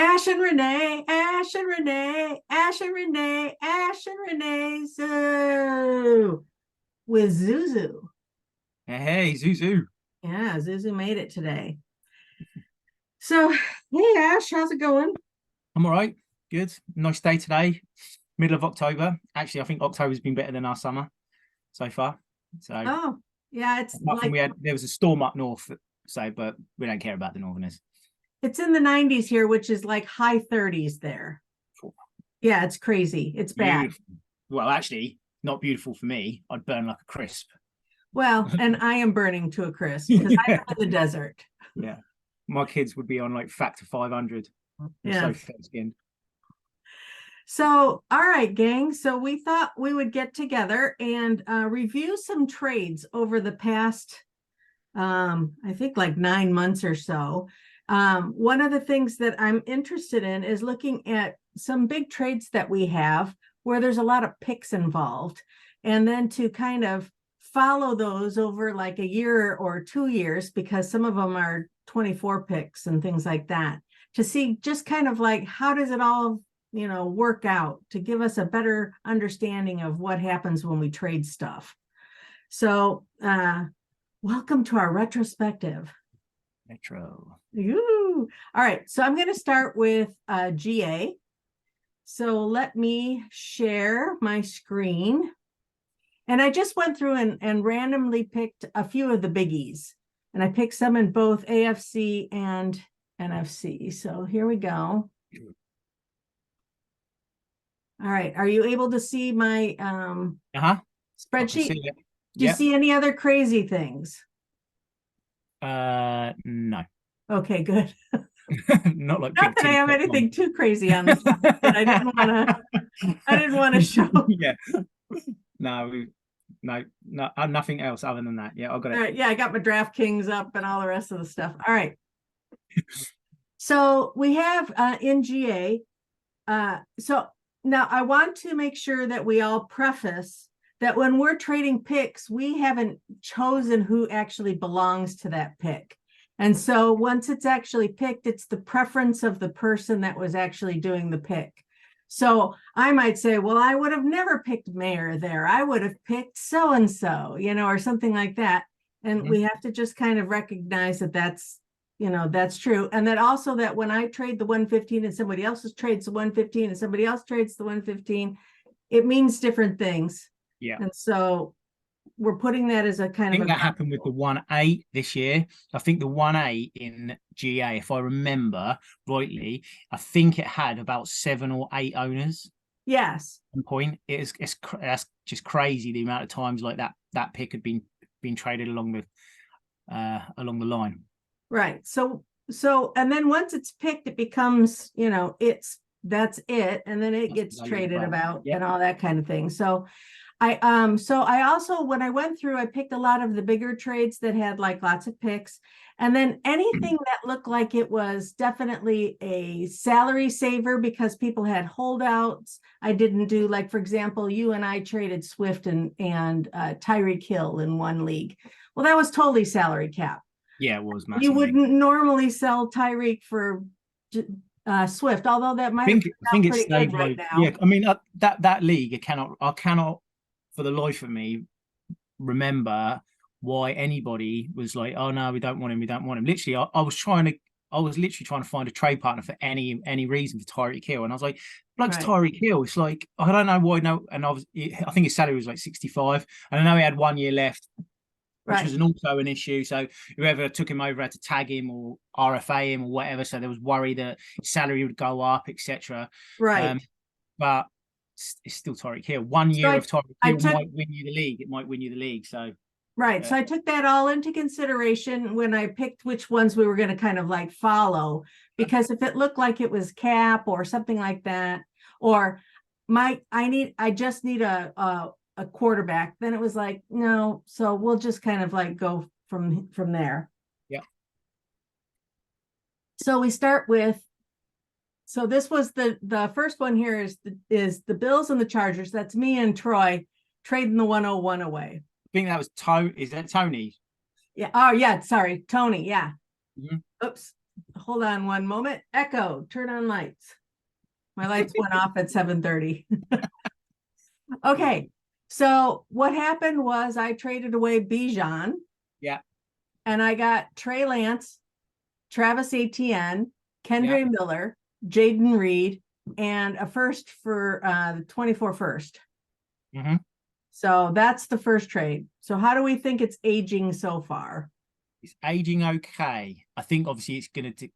Ash and Rene, Ash and Rene, Ash and Rene, Ash and Rene Zoo with Zuzu. Hey, Zuzu. Yeah, Zuzu made it today. So, hey Ash, how's it going? I'm all right. Good. Nice day today. Middle of October. Actually, I think October's been better than our summer so far. So Oh, yeah, it's apart from like there was a storm up north, but we don't care about the northerners. it's in the 90s here, which is like high 30s there. Yeah, it's crazy. It's bad. Beautiful. Well, actually, not beautiful for me. I'd burn like a crisp. Well, and I am burning to a crisp because I Yeah. live in the desert. Yeah. My kids would be on like factor 500. They're Yeah. so thick-skinned. So, all right, gang. So we thought we would get together and review some trades over the past, I think like 9 months or so. One of the things that I'm interested in is looking at some big trades that we have where there's a lot of picks involved, and then to kind of follow those over like a year or 2 years, because some of them are 24 picks and things like that, to see just kind of like how does it all work out, to give us a better understanding of what happens when we trade stuff. So welcome to our retrospective. Metro. Ooh. All right, so I'm going to start with GA. So let me share my screen. And I just went through and randomly picked a few of the biggies. And I picked some in both AFC and NFC. So here we go. All right. Are you able to see my spreadsheet? See it. Do you see any other crazy things? No. Okay, good. Not like Not that I have anything too crazy on this, but I didn't want to show. Yeah. No, nothing else other than that. Yeah, I got it. All right, yeah, I got my DraftKings up and all the rest of the stuff. All right. So we have in GA. So now I want to make sure that we all preface that when we're trading picks, we haven't chosen who actually belongs to that pick. And so once it's actually picked, it's the preference of the person that was actually doing the pick. So I might say, well, I would have never picked Mayer there. I would have picked so-and-so, or something like that. And we have to just kind of recognize that that's true. And that also that when I trade the 115 and somebody else trades the 115 and somebody else trades the 115, it means different things. Yeah. And so we're putting that as a kind I think of that happened with the 1-8 this year. I think the 1-8 in GA, if I remember rightly, I think it had about 7 or 8 owners. Yes. At one point, that's just crazy the amount of times like that pick had been traded along the line. Right. So and then once it's picked, it becomes, that's it, and then it gets traded about and all that kind of thing. So I also, when I went through, I picked a lot of the bigger trades that had like lots of picks, and then anything that looked like it was definitely a salary saver because people had holdouts. I didn't do, like, for example, you and I traded Swift and Tyreek Hill in one league. Well, that was totally salary cap. Yeah, it was massively. You wouldn't normally sell Tyreek for Swift, although that might I think it's pretty good right now. Yeah, I mean that league, I cannot for the life of me remember why anybody was like, oh no, we don't want him. Literally, I was literally trying to find a trade partner for any reason for Tyreek Hill, and I was like, bloke's Right. Tyreek Hill. It's like, I don't know why. No, and I think his salary was like 65, and I know he had 1 year left, which was also an issue. So whoever took him over had to tag him or RFA him or whatever. So there was worry that his salary would go up, etc. Right. But it's still Tyreek Hill. 1 year of Tyreek Hill might win you the league. It might win you the league. So right. So I took that all into consideration when I picked which ones we were going to kind of like follow, because if it looked like it was cap or something like that, or I just need a quarterback, then it was like, no, so we'll just kind of like go from there. Yeah. So we start with, so this was the first one here is the Bills and the Chargers. That's me and Troy trading the 101 away. I think that was Tony. Is that Tony? Yeah. Oh yeah, sorry, Tony. Yeah. Mm-hmm. Oops. hold on one moment. Echo, turn on lights. My lights went off at 7:30. Okay, so what happened was I traded away Bijan. Yeah. And I got Trey Lance, Travis Etienne, Kendre Yeah. Miller, Jaden Reed, and a first for the 24 first. Mm-hmm. So that's the first trade. So how do we think it's aging so far? It's aging okay. I think obviously it's going to.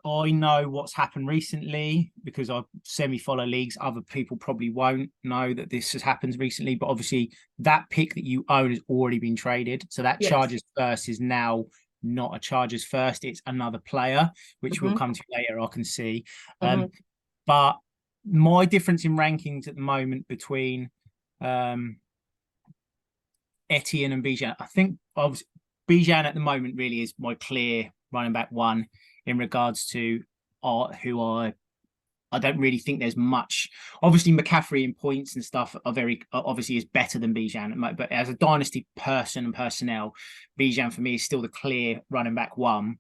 I know what's happened recently because I semi-follow leagues. Other people probably won't know that this has happened recently, but obviously that pick that you own has already been traded. So that Yes. Chargers first is now not a Chargers first. It's another player, which we'll come to later. I can see. But my difference in rankings at the moment between Etienne and Bijan, I think Bijan at the moment really is my clear running back one in regards to who I don't really think there's much. Obviously, McCaffrey in points and stuff are very obviously is better than Bijan, but as a dynasty person and personnel, Bijan for me is still the clear running back one.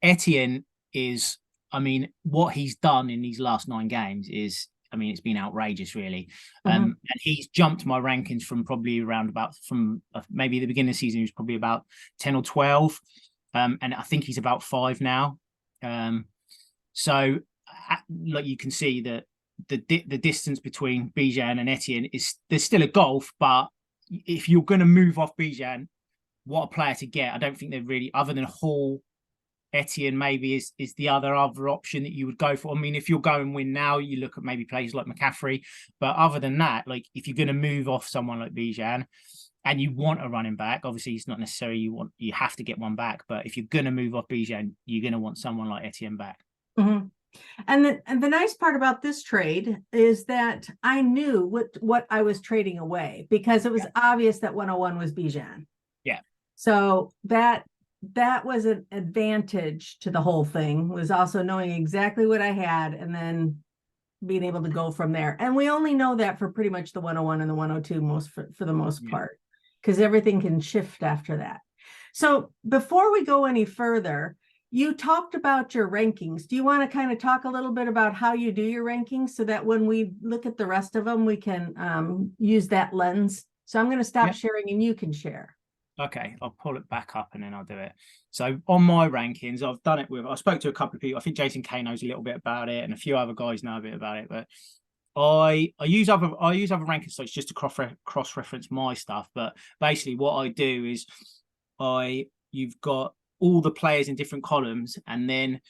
Etienne is, I mean, what he's done in these last 9 games is, I mean, it's been outrageous, really. And he's jumped my rankings from probably around about from maybe the beginning of the season, he was probably about 10 or 12. And I think he's about 5 now. So, like you can see that the distance between Bijan and Etienne is there's still a gulf, but if you're going to move off Bijan, what a player to get. I don't think they're really, other than Hall, Etienne maybe is the other option that you would go for. I mean, if you're going win now, you look at maybe players like McCaffrey. But other than that, like if you're going to move off someone like Bijan and you want a running back, obviously it's not necessarily you have to get one back. But if you're going to move off Bijan, you're going to want someone like Etienne back. And the nice part about this trade is that I knew what I was trading away because it was obvious that 101 was Bijan. Yeah. So that was an advantage to the whole thing, was also knowing exactly what I had and then being able to go from there. And we only know that for pretty much the 101 and the 102 for the most part, because everything can shift after that. So before we go any further, you talked about your rankings. Do you want to kind of talk a little bit about how you do your rankings so that when we look at the rest of them, we can use that lens? So I'm going to stop sharing and you can share. Okay, I'll pull it back up and then I'll do it. So on my rankings, I've done it I spoke to a couple of people. I think Jason Kay knows a little bit about it and a few other guys know a bit about it, but I use other rankings sites just to cross reference my stuff. But basically what I do is you've got all the players in different columns and then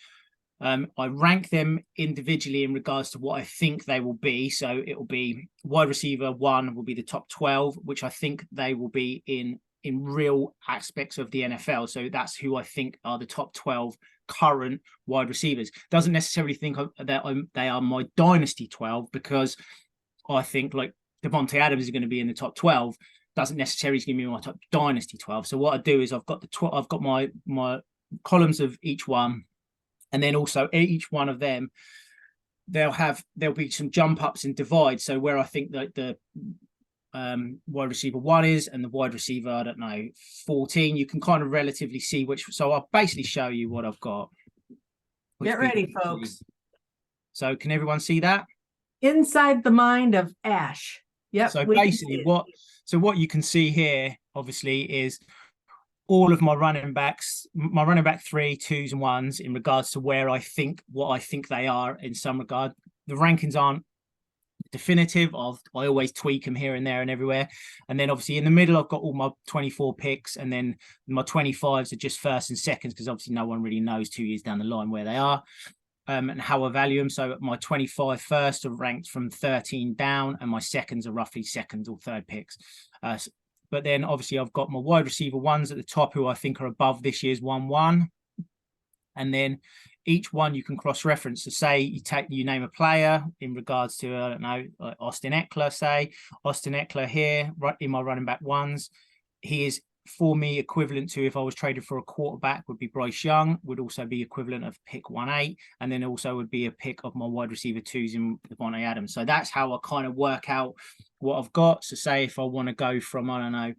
I rank them individually in regards to what I think they will be. So it will be wide receiver 1 will be the top 12, which I think they will be in real aspects of the NFL. So that's who I think are the top 12 current wide receivers. Doesn't necessarily think that they are my dynasty 12 because I think like Devontae Adams is going to be in the top 12. Doesn't necessarily give me my top dynasty 12. So what I do is I've got my columns of each one, and then also each one of them there'll be some jump ups and divides. So where I think that the wide receiver 1 is and the wide receiver, I don't know, 14, you can kind of relatively see which. So I'll basically show you what I've got. Get ready, folks. So can everyone see that? Inside the mind of Ash. Yep. So basically what you can see here obviously is all of my running back 3, 2s and 1s in regards to what I think they are in some regard. The rankings aren't definitive. I always tweak them here and there and everywhere. And then obviously in the middle, I've got all my 24 picks, and then my 25s are just first and seconds because obviously no one really knows 2 years down the line where they are and how I value them. So my 25 first are ranked from 13 down, and my seconds are roughly second or third picks. But then obviously I've got my wide receiver 1s at the top who I think are above this year's 1-1. And then each one you can cross-reference. So say you name a player in regards to, I don't know, like Austin Eckler, say. Austin Eckler here, right in my running back 1s. He is, for me, equivalent to if I was traded for a quarterback, would be Bryce Young, would also be equivalent of pick 1-8, and then also would be a pick of my wide receiver 2s in Devontae Adams. So that's how I kind of work out what I've got. So say if I want to go from, I don't know,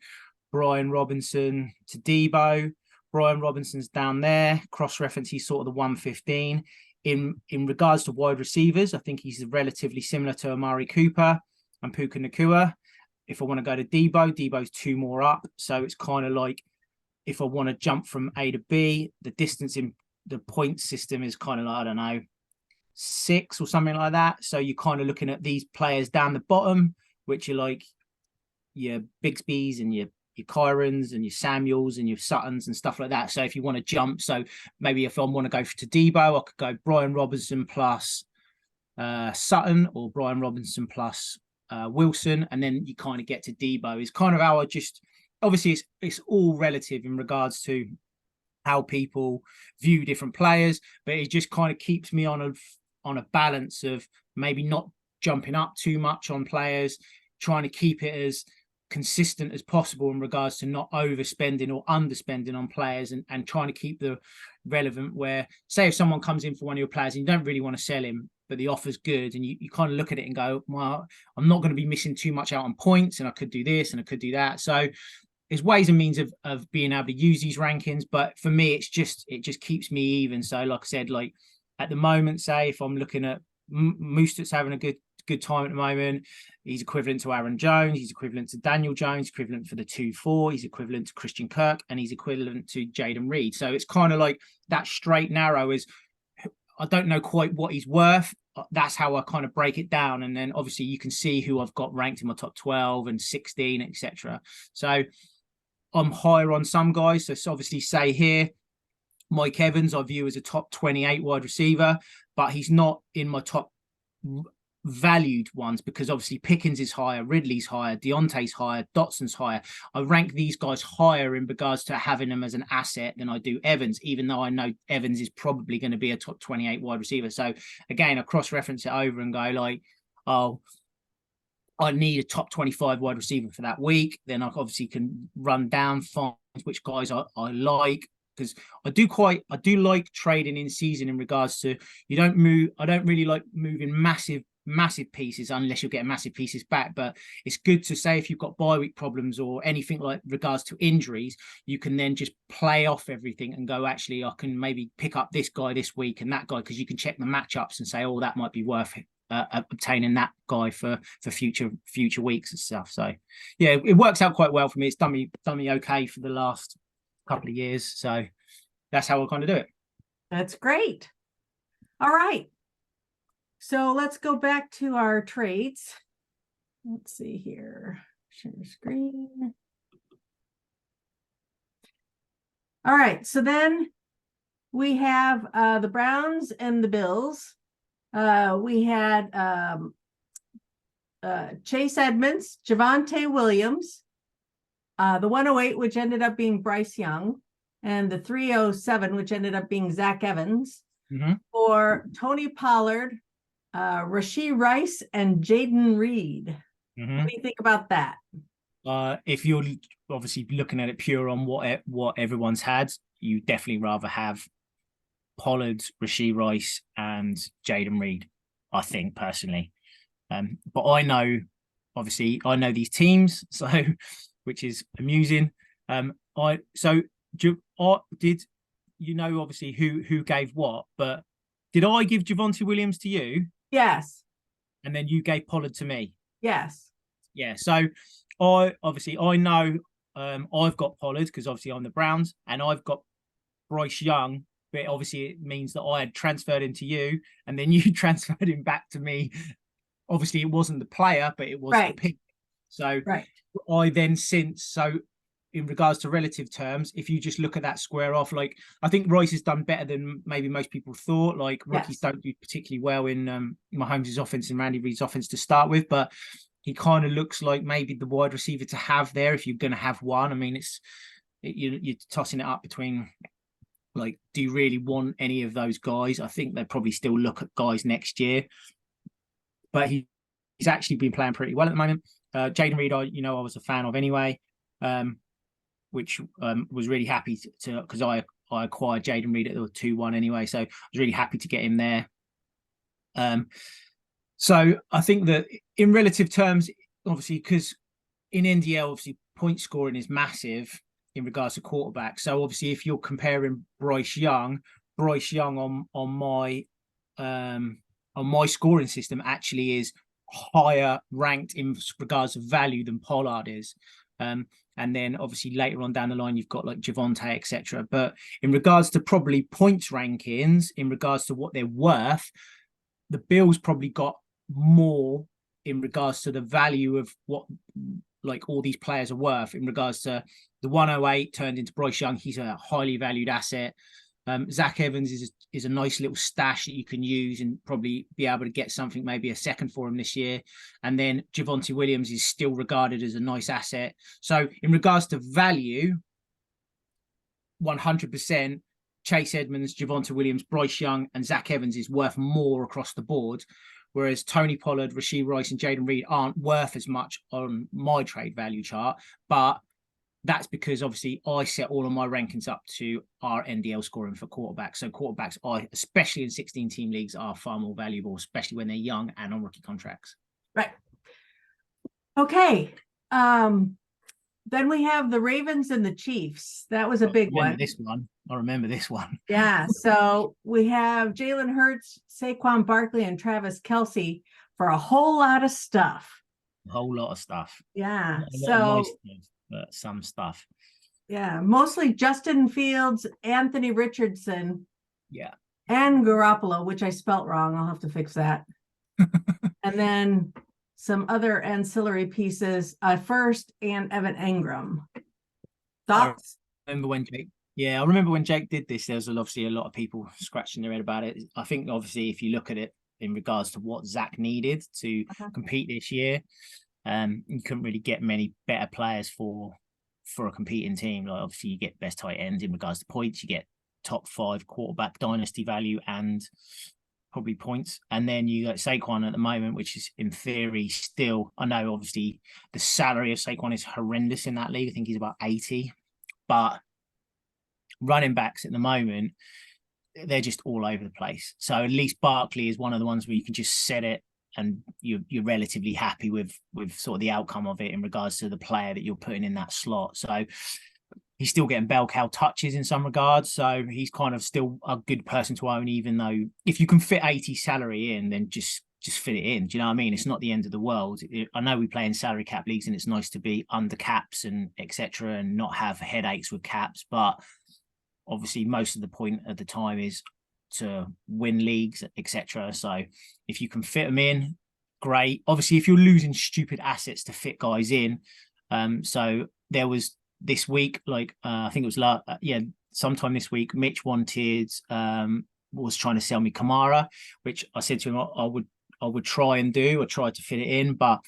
Brian Robinson to Debo, Brian Robinson's down there. Cross-reference, he's sort of the 115. In regards to wide receivers, I think he's relatively similar to Amari Cooper and Puka Nacua. If I want to go to Debo's 2 more up. So it's kind of like, if I want to jump from A to B, the distance in the point system is kind of like, I don't know, 6 or something like that. So you're kind of looking at these players down the bottom, which are like your Bigsby's and your Kyrons and your Samuels and your Suttons and stuff like that. So if you want to jump, so maybe if I want to go to Debo, I could go Brian Robinson plus Sutton, or Brian Robinson plus Wilson, and then you kind of get to Debo. Is kind of how I just, obviously it's all relative in regards to how people view different players, but it just kind of keeps me on a balance of maybe not jumping up too much on players, trying to keep it as consistent as possible in regards to not overspending or underspending on players, and trying to keep the relevant, where, say, if someone comes in for one of your players and you don't really want to sell him, but the offer's good, and you kind of look at it and go, well, I'm not going to be missing too much out on points, and I could do this and I could do that. So there's ways and means of being able to use these rankings, but for me, it just keeps me even. So like I said, like at the moment, say if I'm looking at Mostert's having a good time at the moment, he's equivalent to Aaron Jones, he's equivalent to Daniel Jones, equivalent for the 2-4, he's equivalent to Christian Kirk, and he's equivalent to Jaden Reed. So it's kind of like that straight narrow is, I don't know quite what he's worth. That's how I kind of break it down. And then obviously you can see who I've got ranked in my top 12 and 16, etc. So I'm higher on some guys. So obviously, say here, Mike Evans, I view as a top 28 wide receiver, but he's not in my top valued ones, because obviously Pickens is higher, Ridley's higher, Deontay's higher, Dotson's higher. I rank these guys higher in regards to having them as an asset than I do Evans, even though I know Evans is probably going to be a top 28 wide receiver. So again, I cross-reference it over and go like, oh, I need a top 25 wide receiver for that week. Then I obviously can run down, find which guys I like, because I do like trading in season in regards to, I don't really like moving massive pieces unless you're getting massive pieces back. But it's good to say if you've got bye week problems or anything like regards to injuries, you can then just play off everything and go, actually, I can maybe pick up this guy this week and that guy, because you can check the matchups and say, oh, that might be worth it. Obtaining that guy for future weeks and stuff. So yeah, it works out quite well for me. It's done me okay for the last couple of years. So that's how I kind of do it. That's great. All right. So let's go back to our trades. Let's see here. Share screen. All right. So then we have the Browns and the Bills. We had Chase Edmonds, Javonte Williams, the 108, which ended up being Bryce Young, and the 307, which ended up being Zach Evans, for Tony Pollard, Rashee Rice, and Jaden Reed. What do you think about that? If you're obviously looking at it pure on what everyone's had, you definitely rather have Pollard, Rashee Rice, and Jaden Reed, I think, personally. But I know these teams, so which is amusing. Did you know obviously who gave what? But did I give Javonte Williams to you? Yes. And then you gave Pollard to me? Yes. Yeah. So I know I've got Pollard because obviously I'm the Browns, and I've got Bryce Young. But obviously it means that I had transferred him to you, and then you transferred him back to me. Obviously it wasn't the player, but it was the pick. So I then in regards to relative terms, if you just look at that square off, like I think Rice has done better than maybe most people thought. Like rookies don't do particularly well in Mahomes' offense and Randy Reed's offense to start with, but he kind of looks like maybe the wide receiver to have there if you're going to have one. I mean, you're tossing it up between, like, do you really want any of those guys? I think they'll probably still look at guys next year, but he's actually been playing pretty well at the moment. Jaden Reed, I was a fan of anyway, which was really happy to because I acquired Jaden Reed at the 2-1 anyway, so I was really happy to get him there. So I think that in relative terms, obviously, because in NDL, obviously point scoring is massive. in regards to quarterback. So obviously, if you're comparing Bryce Young on my scoring system actually is higher ranked in regards to value than Pollard is. And then obviously later on down the line, you've got like Javonte, etc. But in regards to probably points rankings, in regards to what they're worth, the Bills probably got more in regards to the value of what like all these players are worth. In regards to the 108 turned into Bryce Young, he's a highly valued asset. Zach Evans is a nice little stash that you can use and probably be able to get something, maybe a second for him this year. And then Javonte Williams is still regarded as a nice asset. So in regards to value, 100%, Chase Edmonds, Javonte Williams, Bryce Young, and Zach Evans is worth more across the board. Whereas Tony Pollard, Rashee Rice, and Jaden Reed aren't worth as much on my trade value chart. But that's because obviously I set all of my rankings up to our NDL scoring for quarterbacks. So quarterbacks are, especially in 16-team leagues, are far more valuable, especially when they're young and on rookie contracts. Right. Okay. Then we have the Ravens and the Chiefs. That was a big one. I remember this one. Yeah. So we have Jalen Hurts, Saquon Barkley, and Travis Kelce for a whole lot of stuff. A whole lot of stuff. Yeah. Nice stuff, but some stuff. Yeah. Mostly Justin Fields, Anthony Richardson. Yeah. And Garoppolo, which I spelt wrong. I'll have to fix that. And then some other ancillary pieces, first and Evan Engram. Thoughts? I remember when Jake did this, there was obviously a lot of people scratching their head about it. I think obviously if you look at it in regards to what Zach needed to compete this year, you couldn't really get many better players for a competing team. Like obviously you get best tight ends in regards to points, you get top 5 quarterback dynasty value and probably points. And then you got Saquon at the moment, which is in theory still, I know obviously the salary of Saquon is horrendous in that league. I think he's about 80, but running backs at the moment, they're just all over the place. So at least Barkley is one of the ones where you can just set it and you're relatively happy with sort of the outcome of it in regards to the player that you're putting in that slot. So he's still getting bell cow touches in some regards. So he's kind of still a good person to own, even though if you can fit 80 salary in, then just fit it in. Do you know what I mean? It's not the end of the world. I know we play in salary cap leagues and it's nice to be under caps and etc. and not have headaches with caps. But obviously most of the point of the time is to win leagues, etc. So if you can fit them in, great. Obviously, if you're losing stupid assets to fit guys in, so there was this week, like I think it was sometime this week, Mitch wanted was trying to sell me Kamara, which I said to him I would try and do. I tried to fit it in, but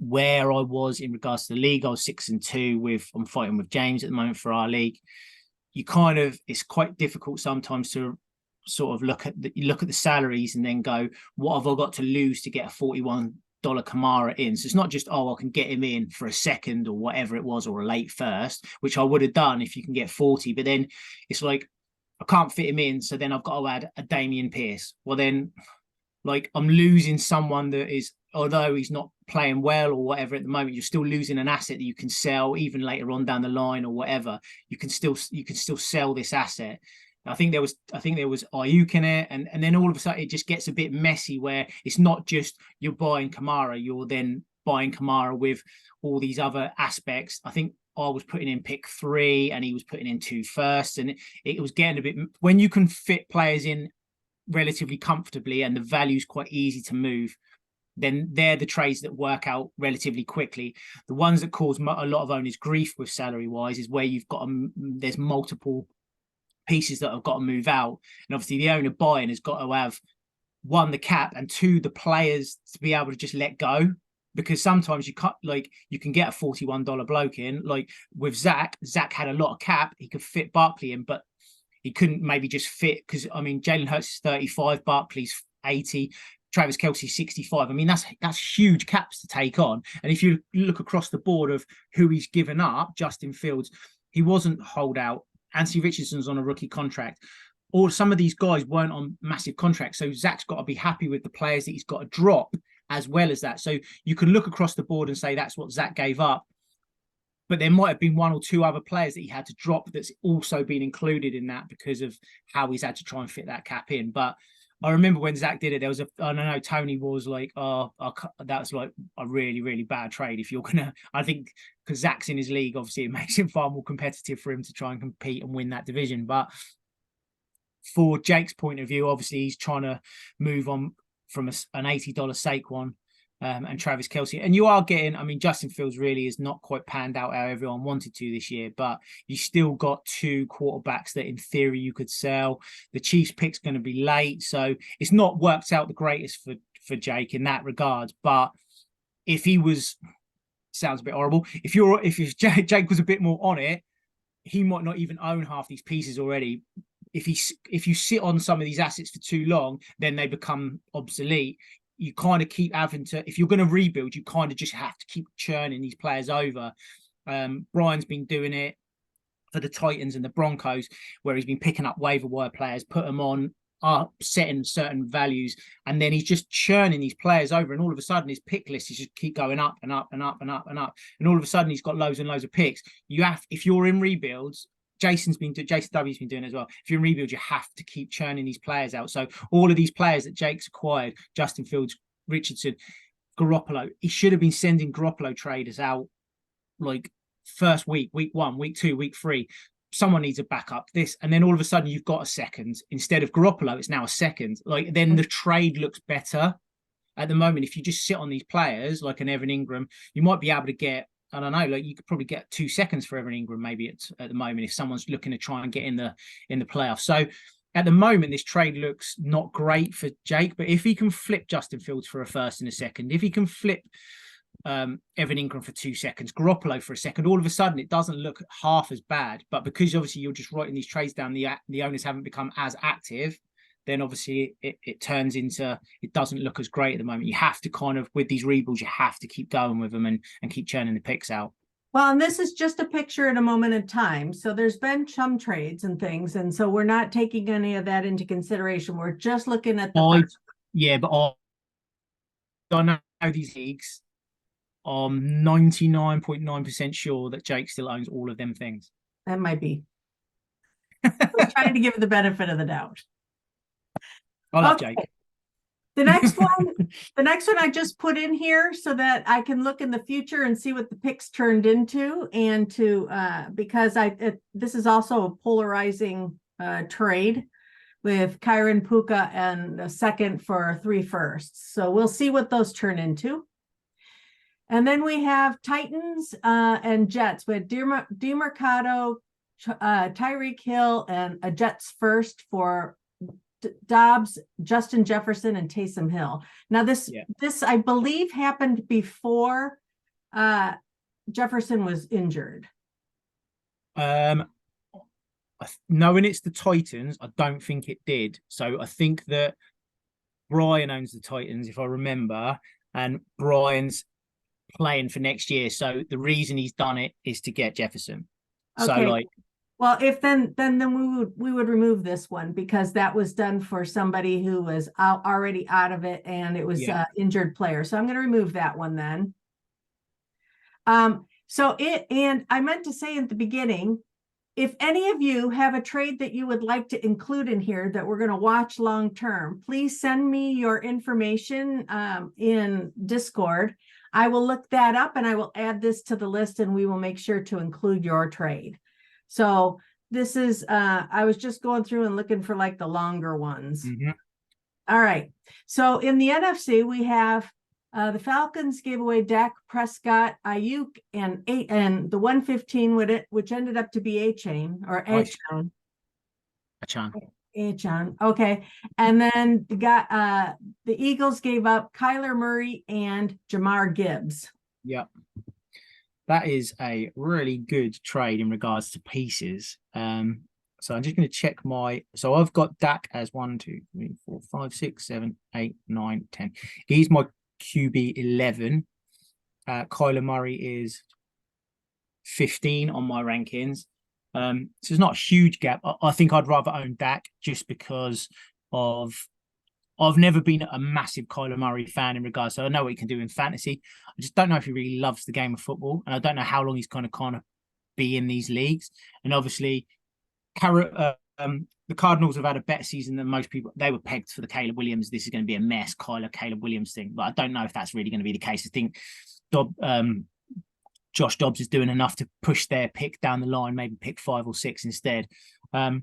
where I was in regards to the league, I was 6-2 I'm fighting with James at the moment for our league. It's quite difficult sometimes to sort of look at the salaries and then go, what have I got to lose to get a $41 Kamara in? So it's not just, I can get him in for a second or whatever it was, or a late first, which I would have done if you can get 40, but then it's like, I can't fit him in. So then I've got to add a Damian Pierce. Well, then like I'm losing someone that is, although he's not playing well or whatever at the moment, you're still losing an asset that you can sell even later on down the line or whatever. You can still sell this asset. I think there was Ayuk in it, and then all of a sudden it just gets a bit messy where it's not just you're buying Kamara, you're then buying Kamara with all these other aspects. I think I was putting in pick 3 and he was putting in 2 firsts, and it was getting a bit, when you can fit players in relatively comfortably and the value's quite easy to move, then they're the trades that work out relatively quickly. The ones that cause a lot of owners grief with salary wise is where you've got there's multiple pieces that have got to move out, and obviously the owner buying has got to have 1, the cap, and 2, the players to be able to just let go, because sometimes you can't, like you can get a $41 bloke in, like with Zach had a lot of cap, he could fit Barkley in, but he couldn't maybe just fit, because I mean Jalen Hurts is 35, Barkley's 80, Travis Kelce 65. I mean that's huge caps to take on. And if you look across the board of who he's given up, Justin Fields, he wasn't holdout. Anthony Richardson's on a rookie contract, or some of these guys weren't on massive contracts. So Zach's got to be happy with the players that he's got to drop as well as that. So you can look across the board and say that's what Zach gave up. but there might have been one or two other players that he had to drop that's also been included in that because of how he's had to try and fit that cap in. But I remember when Zach did it, there was I don't know, Tony was like, oh, that's like a really, really bad trade. If you're gonna, I think, because Zach's in his league, obviously it makes him far more competitive for him to try and compete and win that division. But for Jake's point of view, obviously he's trying to move on from an $80 Saquon and Travis Kelce. And you are getting, I mean, Justin Fields really is not quite panned out how everyone wanted to this year, but you still got two quarterbacks that in theory you could sell. The Chiefs pick's going to be late, so it's not worked out the greatest for Jake in that regard. But if he was, sounds a bit horrible, if Jake was a bit more on it, he might not even own half these pieces already. If you sit on some of these assets for too long, then they become obsolete. You kind of keep having to, if you're going to rebuild, you kind of just have to keep churning these players over. Brian's been doing it for the Titans and the Broncos, where he's been picking up waiver wire players, put them on, setting certain values, and then he's just churning these players over, and all of a sudden his pick list is just keep going up and up and up and up and up, and all of a sudden he's got loads and loads of picks. If you're in rebuilds, Jason W's been doing it as well. If you're in rebuild, you have to keep churning these players out. So all of these players that Jake's acquired, Justin Fields, Richardson, Garoppolo, he should have been sending Garoppolo traders out like first week 1, week 2, week 3. Someone needs a backup, this, and then all of a sudden you've got a second. Instead of Garoppolo, it's now a second. Like, then the trade looks better. At the moment, if you just sit on these players like an Evan Ingram, you might be able to get, I don't know, like you could probably get 2 seconds for Evan Ingram maybe at the moment if someone's looking to try and get in the playoffs. So at the moment, this trade looks not great for Jake, but if he can flip Justin Fields for a first and a second, if he can flip Evan Ingram for 2 seconds, Garoppolo for a second, all of a sudden it doesn't look half as bad. But because obviously you're just writing these trades down, the owners haven't become as active, then obviously it turns into, it doesn't look as great at the moment. You have to kind of, with these rebuilds, you have to keep going with them and keep churning the picks out. Well, and this is just a picture at a moment in time. So there's been some trades and things. And so we're not taking any of that into consideration. We're just looking at the but I know these leagues, I'm 99.9% sure that Jake still owns all of them things. That might be. We're trying to give the benefit of the doubt. I love Jake. The next one I just put in here so that I can look in the future and see what the picks turned into, and to because this is also a polarizing trade with Kyron Puka and a second for 3 firsts. So we'll see what those turn into. And then we have Titans and Jets with DeMarcado, Tyreek Hill, and a Jets first for Dobbs, Justin Jefferson, and Taysom Hill. Now this I believe happened before Jefferson was injured. Knowing it's the Titans, I don't think it did. So I think that Brian owns the Titans, if I remember, and Brian's playing for next year. So the reason he's done it is to get Jefferson. Okay. So like, well, if then we would remove this one, because that was done for somebody who was already out of it, and it was injured player. So I'm going to remove that one then. And I meant to say at the beginning, if any of you have a trade that you would like to include in here that we're going to watch long term, please send me your information in Discord. I will look that up and I will add this to the list, and we will make sure to include your trade. So this is, I was just going through and looking for like the longer ones. mm-hmm. All right. So in the NFC, we have the Falcons gave away Dak Prescott, Ayuk, and the 115 with it, which ended up to be A-Chain or A-Chain. A-Chain. Okay. And then the Eagles gave up Kyler Murray and Jamar Gibbs. Yep. That is a really good trade in regards to pieces. So I'm just going to check so I've got Dak as 1, 2, 3, 4, 5, 6, 7, 8, 9, 10. He's my QB 11. Kyler Murray is 15 on my rankings. So it's not a huge gap. I think I'd rather own Dak just because of I've never been a massive Kyler Murray fan in regards, so I know what he can do in fantasy. I just don't know if he really loves the game of football, and I don't know how long he's kind of be in these leagues. And obviously, the Cardinals have had a better season than most people. They were pegged for the Caleb Williams. This is going to be a mess, Caleb Williams thing. But I don't know if that's really going to be the case. I think Josh Dobbs is doing enough to push their pick down the line, maybe pick 5 or 6 instead. And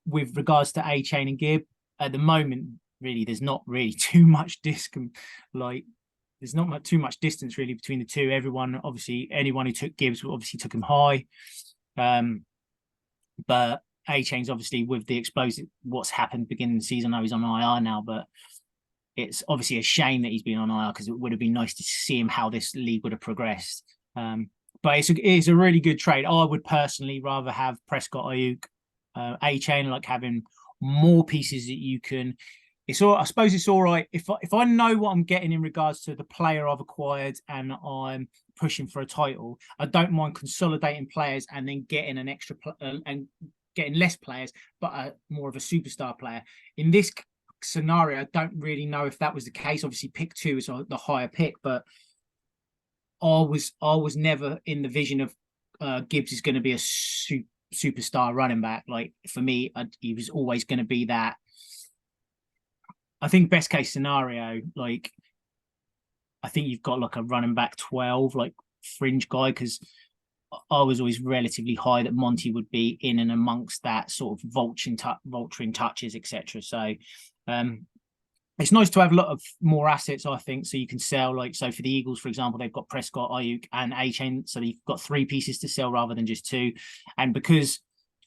with regards to A-Chain and Gibb, at the moment, really, there's not really too much there's not too much distance really between the two. Everyone, obviously, anyone who took Gibbs obviously took him high. But A-Chain's obviously with the explosive, what's happened beginning of the season. I know he's on IR now, but it's obviously a shame that he's been on IR because it would have been nice to see him how this league would have progressed. But it's a really good trade. I would personally rather have Prescott, Ayuk, A-Chain, like having more pieces that you can. I suppose it's all right if I know what I'm getting in regards to the player I've acquired and I'm pushing for a title. I don't mind consolidating players and then getting an extra and getting less players, but more of a superstar player. In this scenario, I don't really know if that was the case. Obviously, pick 2 is the higher pick, but I was never in the vision of Gibbs is going to be a superstar running back. Like for me, he was always going to be that. I think best case scenario, like I think you've got like a running back 12, like fringe guy, because I was always relatively high that Monty would be in and amongst that sort of vulturing touches, etc. So it's nice to have a lot of more assets, I think, so you can sell. Like, so for the Eagles, for example, they've got Prescott, Ayuk, and A-Chain, so you've got 3 pieces to sell rather than just 2. And because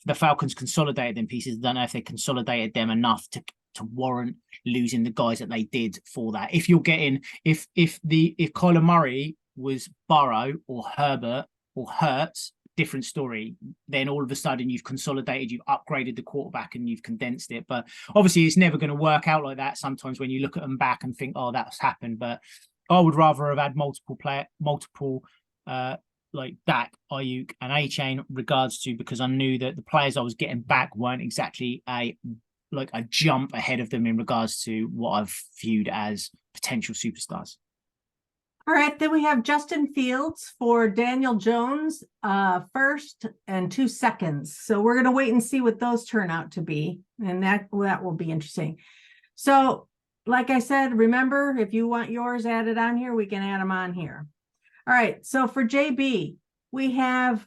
the Falcons consolidated them pieces, I don't know if they consolidated them enough to warrant losing the guys that they did for that. If you're getting if Kyler Murray was Burrow or Herbert or Hurts, different story. Then all of a sudden you've consolidated, you've upgraded the quarterback and you've condensed it. But obviously it's never going to work out like that. Sometimes when you look at them back and think, oh, that's happened. But I would rather have had multiple like Dak, Ayuk, and A-Chain regards to, because I knew that the players I was getting back weren't exactly a jump ahead of them in regards to what I've viewed as potential superstars. All right, then we have Justin Fields for Daniel Jones, 1st and 2 seconds. So we're going to wait and see what those turn out to be. And that will be interesting. So like I said, remember, if you want yours added on here, we can add them on here. All right, so for JB, we have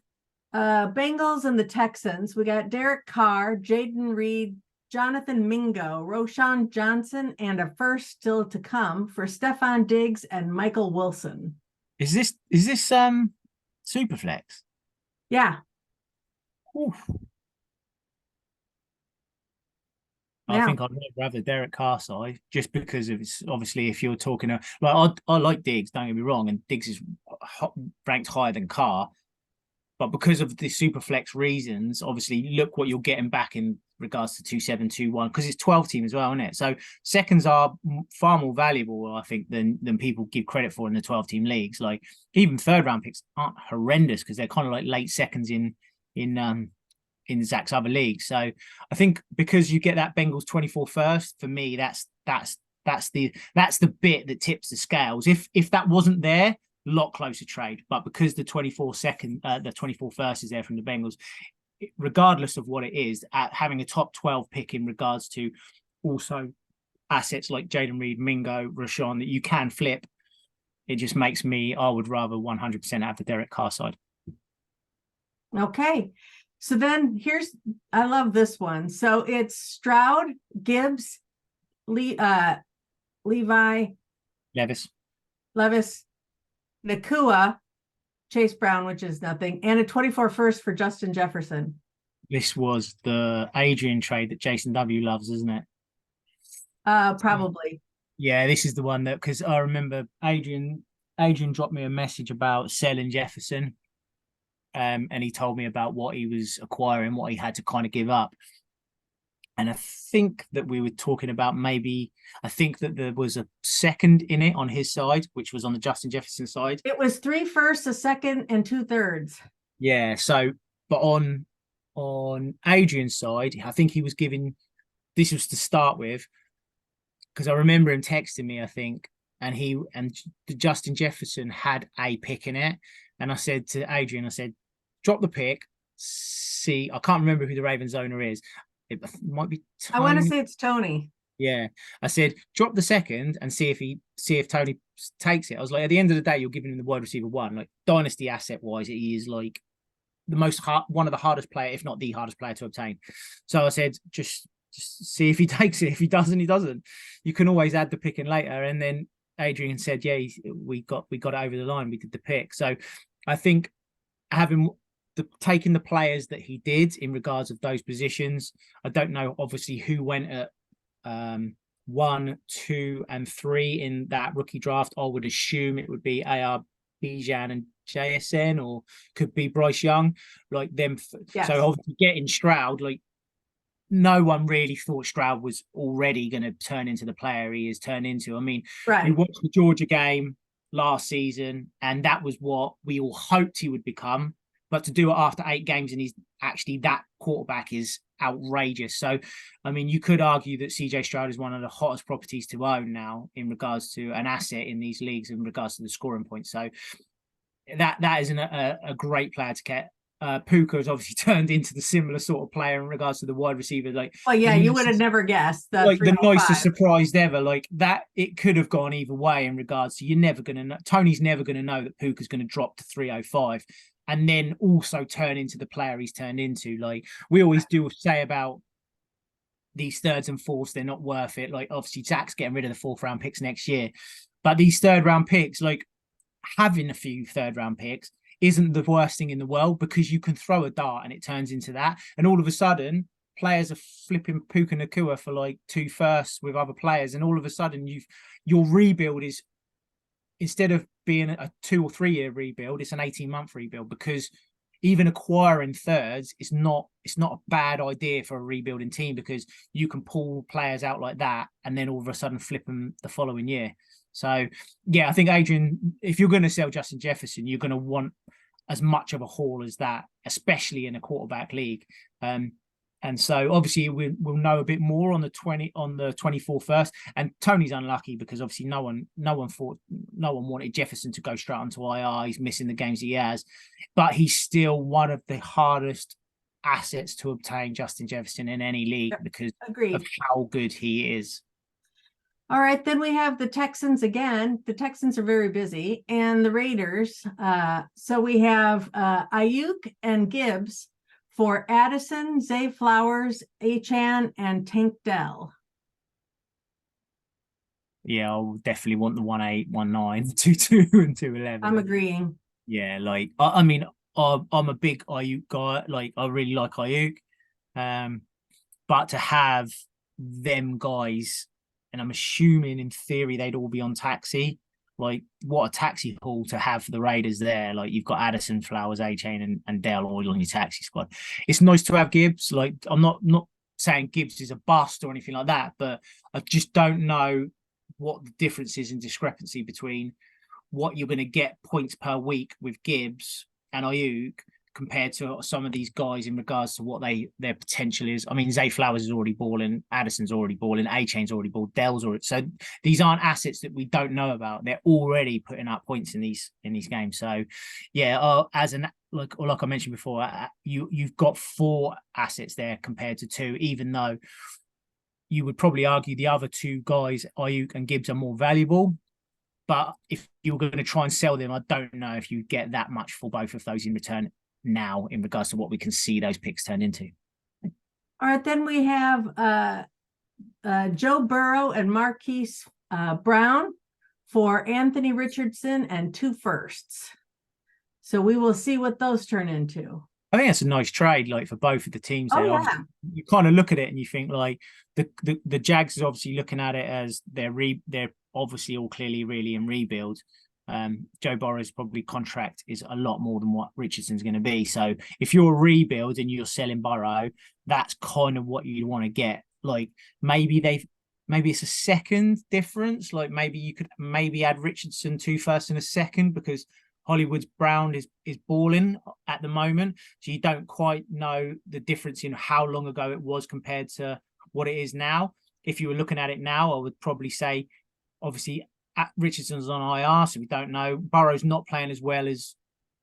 Bengals and the Texans. We got Derek Carr, Jaden Reed, Jonathan Mingo, Roshan Johnson, and a first still to come for Stephon Diggs and Michael Wilson. Is this Superflex? Yeah. Oof. I think I'd rather have the Derek Carr side, just because of it's obviously if you're talking I like Diggs, don't get me wrong, and Diggs is ranked higher than Carr, but because of the Superflex reasons, obviously look what you're getting back in regards to 2-7-2-1, because it's 12 team as well, isn't it? So seconds are far more valuable, I think, than people give credit for in the 12 team leagues. Like even 3rd round picks aren't horrendous because they're kind of like late seconds in Zach's other league. So I think because you get that Bengals 24 first, for me, that's the bit that tips the scales. If that wasn't there, a lot closer trade. But because the 24 first is there from the Bengals, regardless of what it is, at having a top 12 pick in regards to also assets like Jaden Reed, Mingo, Rashawn that you can flip, it just makes me, I would rather 100% have the Derek Carr side. Okay. So then I love this one. So it's Stroud, Gibbs, Levi, Levis, Nakua, Chase Brown, which is nothing, and a 24 first for Justin Jefferson. This was the Adrian trade that Jason W loves, isn't it? Probably. Yeah, this is the one that, because I remember Adrian dropped me a message about selling Jefferson. And he told me about what he was acquiring, what he had to kind of give up. And I think that we were talking about I think that there was a second in it on his side, which was on the Justin Jefferson side. It was 3 firsts, a second, and 2 thirds. Yeah. So, but on Adrian's side, I think he was giving this was to start with, because I remember him texting me, I think, and Justin Jefferson had a pick in it. And I said to Adrian, I said, drop the pick. See, I can't remember who the Ravens owner is. It might be Tony. I want to say it's Tony. Yeah. I said, drop the second and see if Tony takes it. I was like, at the end of the day, you're giving him the wide receiver one. Like, dynasty asset wise, he is like one of the hardest player, if not the hardest player to obtain. So I said, just see if he takes it. If he doesn't, he doesn't. You can always add the pick in later. And then Adrian said, yeah, we got it over the line. We did the pick. So I think taking the players that he did in regards of those positions, I don't know obviously who went at 1, 2, and 3 in that rookie draft. I would assume it would be AR Bijan and JSN, or could be Bryce Young, like them. Yes. So obviously getting Stroud, like no one really thought Stroud was already going to turn into the player he has turned into. I mean, we watched the Georgia game last season, and that was what we all hoped he would become. But to do it after 8 games and he's actually that quarterback is outrageous. So, I mean, you could argue that CJ Stroud is one of the hottest properties to own now in regards to an asset in these leagues in regards to the scoring points. So that is a great player to get. Puka has obviously turned into the similar sort of player in regards to the wide receiver. Like, well, yeah, you would have never guessed the nicest surprise ever. Like that, it could have gone either way in regards to, you're never going to know. Tony's never going to know that Puka's going to drop to 305 and then also turn into the player he's turned into. Like we always do say about these thirds and fourths, they're not worth it. Like obviously Zach's getting rid of the 4th round picks next year, but these 3rd round picks, like having a few 3rd round picks isn't the worst thing in the world, because you can throw a dart and it turns into that. And all of a sudden, players are flipping Puka Nacua for like 2 firsts with other players. And all of a sudden, your rebuild is, instead of being a 2 or 3 year rebuild, it's an 18-month rebuild, because even acquiring thirds is not a bad idea for a rebuilding team, because you can pull players out like that and then all of a sudden flip them the following year. So, yeah, I think, Adrian, if you're going to sell Justin Jefferson, you're going to want as much of a haul as that, especially in a quarterback league. And so, obviously, we'll know a bit more on the 24th first. And Tony's unlucky because obviously no one wanted Jefferson to go straight onto IR. He's missing the games he has, but he's still one of the hardest assets to obtain, Justin Jefferson, in any league, because of how good he is. All right, then we have the Texans again. The Texans are very busy, and the Raiders. So we have Ayuk and Gibbs for Addison, Zay Flowers, Achane, and Tank Dell. Yeah, I'll definitely want the 1-8, 1-9, 2-2, and 2-11. I'm agreeing. Yeah, like I mean, I'm a big Ayuk guy. Like I really like Ayuk, but to have them guys, and I'm assuming in theory they'd all be on taxi. Like, what a taxi haul to have for the Raiders there. Like, you've got Addison, Flowers, Achane, and Dell all on your taxi squad. It's nice to have Gibbs. Like, I'm not saying Gibbs is a bust or anything like that, but I just don't know what the difference is in discrepancy between what you're going to get points per week with Gibbs and Ayuk compared to some of these guys in regards to what their potential is. I mean, Zay Flowers is already balling, Addison's already balling, Achane's already balled, Dell's already. So these aren't assets that we don't know about. They're already putting up points in these games. So yeah, like I mentioned before, you've got 4 assets there compared to 2, even though you would probably argue the other 2 guys, Ayuk and Gibbs, are more valuable. But if you're going to try and sell them, I don't know if you get that much for both of those in return now in regards to what we can see those picks turn into. All right, then we have Joe Burrow and Marquise Brown for Anthony Richardson and 2 firsts. So we will see what those turn into. I think that's a nice trade, like for both of the teams. Oh, yeah. You kind of look at it and you think, like, the Jags is obviously looking at it as they're obviously all clearly really in rebuild. Joe Burrow's probably contract is a lot more than what Richardson's going to be. So if you're a rebuild and you're selling Burrow, that's kind of what you want to get. Like maybe it's a second difference. Like maybe you could add Richardson 2 firsts and a second, because Hollywood's Brown is balling at the moment. So you don't quite know the difference in how long ago it was compared to what it is now. If you were looking at it now, I would probably say, obviously, Richardson's on IR, so we don't know. Burrow's not playing as well as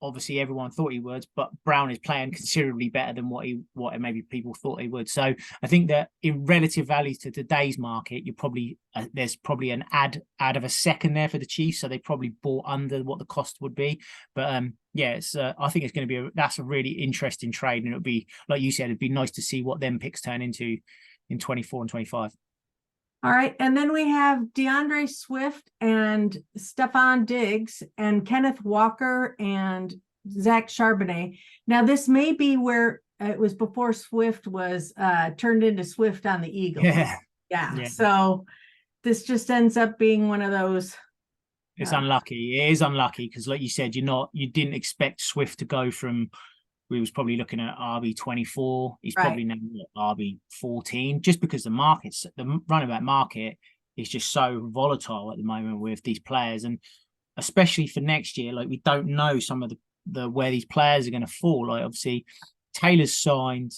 obviously everyone thought he would, but Brown is playing considerably better than what maybe people thought he would. So I think that in relative value to today's market, you're probably there's probably an add of a second there for the Chiefs, so they probably bought under what the cost would be. But yeah, it's I think it's going to be that's a really interesting trade, and it'll be, like you said, it'd be nice to see what them picks turn into in 24 and 25. All right. And then we have DeAndre Swift and Stephon Diggs and Kenneth Walker and Zach Charbonnet. Now, this may be where it was before Swift was turned into Swift on the Eagles. Yeah. So this just ends up being one of those. It's unlucky. It is unlucky because, like you said, you didn't expect Swift to go from, we was probably looking at RB24. He's probably now RB14, just because the running back market is just so volatile at the moment with these players, and especially for next year, like we don't know some of the where these players are going to fall. Like obviously Taylor's signed,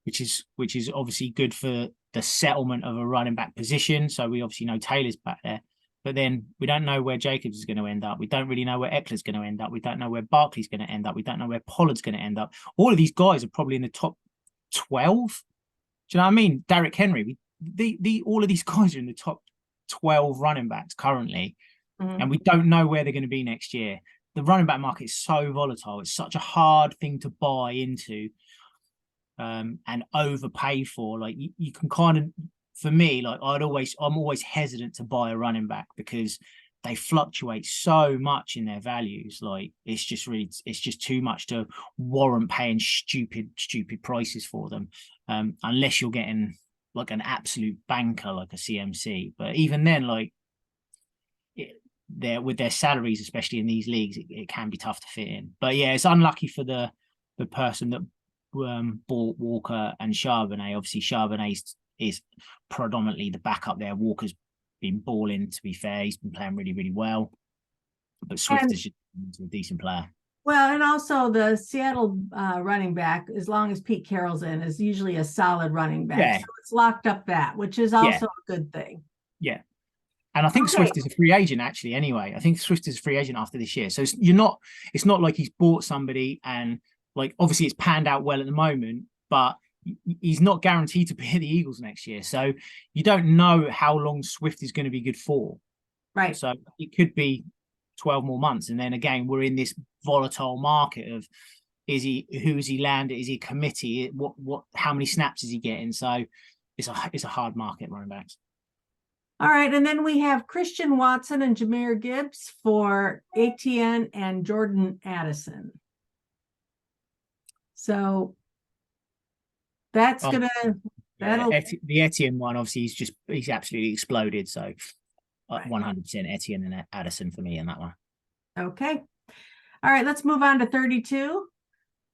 which is obviously good for the settlement of a running back position. So we obviously know Taylor's back there. But then we don't know where Jacobs is going to end up. We don't really know where Eckler's going to end up. We don't know where Barkley's going to end up. We don't know where Pollard's going to end up. All of these guys are probably in the top 12. Do you know what I mean? Derrick Henry, all of these guys are in the top 12 running backs currently. And we don't know where they're going to be next year. The running back market is so volatile. It's such a hard thing to buy into and overpay for. Like you can kind of, for me, like I'm always hesitant to buy a running back because they fluctuate so much in their values. Like it's just too much to warrant paying stupid prices for them, unless you're getting like an absolute banker like a CMC. But even then, like with their salaries, especially in these leagues, it can be tough to fit in. But yeah, it's unlucky for the person that bought Walker and Charbonnet. Obviously, Charbonnet is predominantly the backup there. Walker's been balling, to be fair. He's been playing really, really well. But Swift is just a decent player. Well, and also the Seattle running back, as long as Pete Carroll's in, is usually a solid running back. Yeah. So it's locked up that, which is also a good thing. Yeah. And I think Swift is a free agent, actually, anyway. I think Swift is a free agent after this year. So it's not like he's bought somebody and, like, obviously it's panned out well at the moment, but he's not guaranteed to be at the Eagles next year. So you don't know how long Swift is going to be good for. Right. So it could be 12 more months. And then again, we're in this volatile market of who is he landed? Is he a committee? How many snaps is he getting? So it's a hard market, running backs. All right. And then we have Christian Watson and Jahmyr Gibbs for ATN and Jordan Addison. So that's the Etienne one, obviously he's absolutely exploded. So 100% Etienne and Addison for me in that one. Okay. All right, let's move on to 32.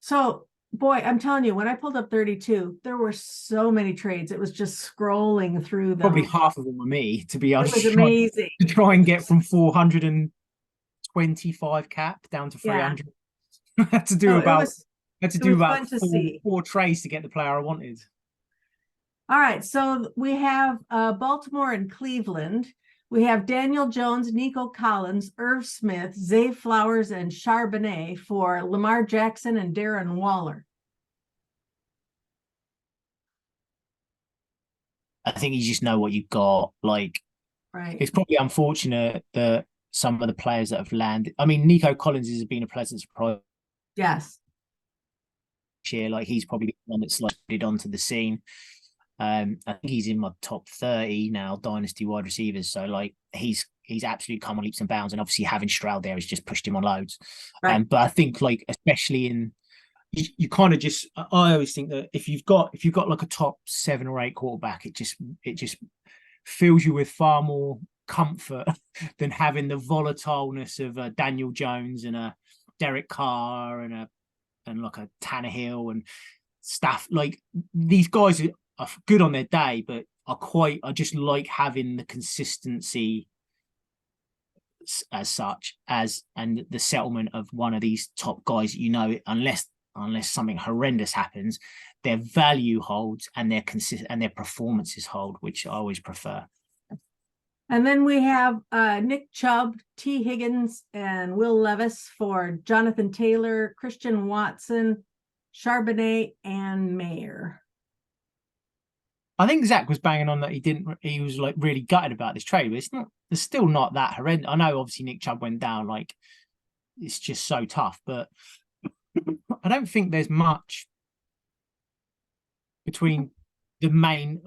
So boy, I'm telling you, when I pulled up 32, there were so many trades. It was just scrolling through them. Probably half of them were me, to be honest. It was amazing. To try and get from 425 cap down to 300. I had to do about four trades to get the player I wanted. All right, so we have Baltimore and Cleveland. We have Daniel Jones, Nico Collins, Irv Smith, Zay Flowers, and Charbonnet for Lamar Jackson and Darren Waller. I think you just know what you've got. Like, it's probably unfortunate that some of the players that have landed. I mean, Nico Collins has been a pleasant surprise. Yes. Year, like he's probably the one that's slid onto the scene. I think he's in my top 30 now, dynasty wide receivers. So like he's absolutely come on leaps and bounds, and obviously having Stroud there has just pushed him on loads. But I think like especially in you kind of just I always think that if you've got like a top 7 or 8 quarterback, it just fills you with far more comfort than having the volatileness of a Daniel Jones and a Derek Carr and like a Tannehill and stuff. Like these guys are good on their day, but I just like having the consistency as such and the settlement of one of these top guys. Unless unless something horrendous happens, their value holds and their performances hold, which I always prefer. And then we have Nick Chubb, T. Higgins, and Will Levis for Jonathan Taylor, Christian Watson, Charbonnet, and Mayer. I think Zach was banging on that he was like really gutted about this trade, but it's still not that horrendous. I know obviously Nick Chubb went down, like it's just so tough, but I don't think there's much between the main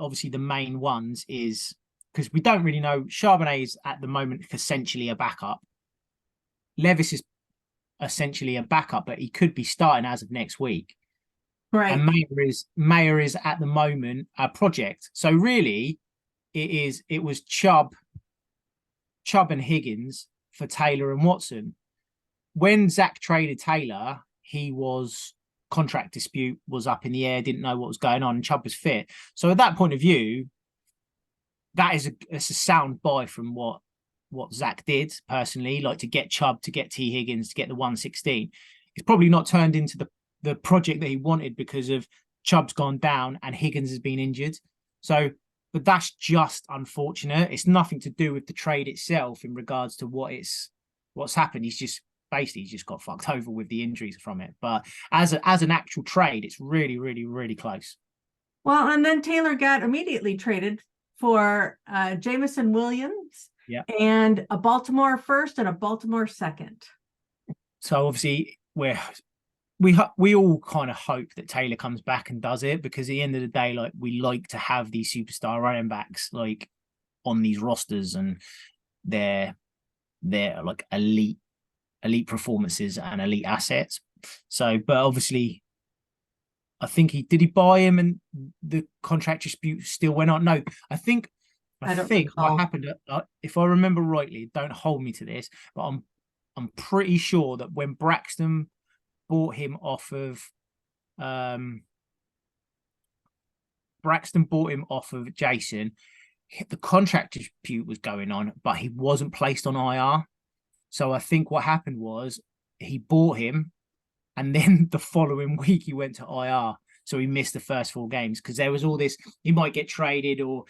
ones is because we don't really know. Charbonnet is at the moment essentially a backup. Levis is essentially a backup, but he could be starting as of next week. Right. And Mayer is at the moment a project. So really, it was Chubb and Higgins for Taylor and Watson. When Zach traded Taylor, he was contract dispute was up in the air, didn't know what was going on, and Chubb was fit. So at that point of view, it's a sound buy from what Zach did personally, like to get Chubb, to get T. Higgins, to get the 116. It's probably not turned into the project that he wanted because of Chubb's gone down and Higgins has been injured. So, but that's just unfortunate. It's nothing to do with the trade itself in regards to what's happened. He's just got fucked over with the injuries from it. But as an actual trade, it's really, really, really close. Well, and then Taylor got immediately traded for Jamison Williams, and a Baltimore first and a Baltimore second. So obviously we all kind of hope that Taylor comes back and does it, because at the end of the day, like, we like to have these superstar running backs like on these rosters, and they're like elite performances and elite assets. So, but obviously, I think did he buy him and the contract dispute still went on? No, I think what happened, if I remember rightly, don't hold me to this, but I'm pretty sure that when Braxton bought him off of Jason, the contract dispute was going on, but he wasn't placed on IR. So I think what happened was he bought him, and then the following week he went to IR. So he missed the first 4 games because there was all this, he might get traded or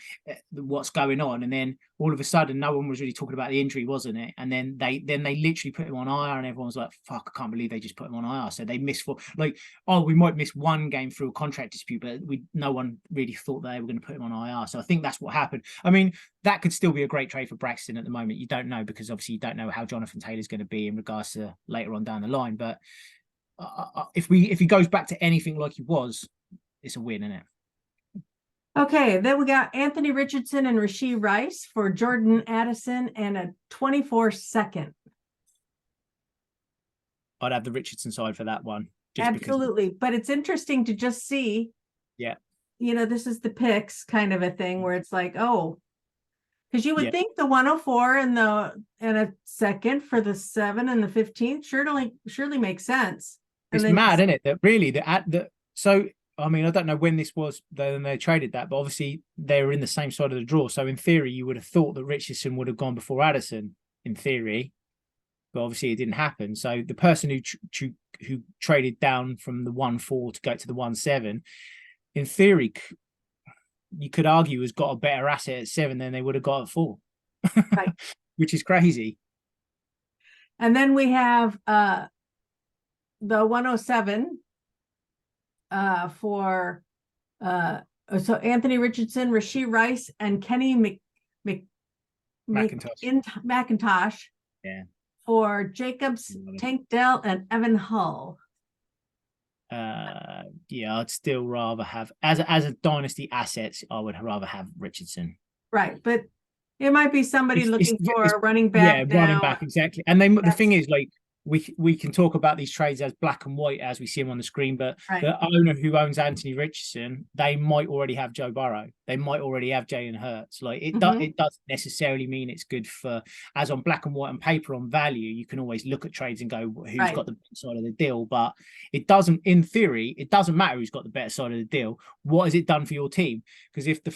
what's going on. And then all of a sudden, no one was really talking about the injury, wasn't it? And then they literally put him on IR, and everyone was like, fuck, I can't believe they just put him on IR. So they missed we might miss 1 game through a contract dispute, but no one really thought they were going to put him on IR. So I think that's what happened. I mean, that could still be a great trade for Braxton at the moment. You don't know, because obviously you don't know how Jonathan Taylor's going to be in regards to later on down the line. But if he goes back to anything like he was, it's a win, isn't it? Okay, then we got Anthony Richardson and Rashee Rice for Jordan Addison and a 24 second. I'd have the Richardson side for that one. Absolutely. But it's interesting to just see. Yeah. This is the picks kind of a thing where it's like, oh, because you would think the 104 and a second for the 7 and the 15th surely makes sense. It's mad, isn't it? That really so I mean, I don't know when this was then they traded that, but obviously they were in the same side of the draw. So in theory, you would have thought that Richardson would have gone before Addison, in theory, but obviously it didn't happen. So the person who traded down from the 1-4 to go to the 1-7, in theory, you could argue has got a better asset at 7 than they would have got at 4, right. Which is crazy. And then we have the 107 for so Anthony Richardson, Rashee Rice, and Kenny McIntosh. Yeah. For Jacobs, Tank Dell, and Evan Hull. I'd still rather have as a dynasty assets. I would rather have Richardson. Right, but it might be somebody looking for a running back. Yeah, running back, exactly. And then the thing is, like, we can talk about these trades as black and white as we see them on the screen, but the owner who owns Anthony Richardson, they might already have Joe Burrow. They might already have Jalen Hurts. Like it doesn't necessarily mean it's good for, as on black and white and paper on value, you can always look at trades and go, who's got the better side of the deal? But it doesn't, in theory, it doesn't matter who's got the better side of the deal. What has it done for your team? Because if the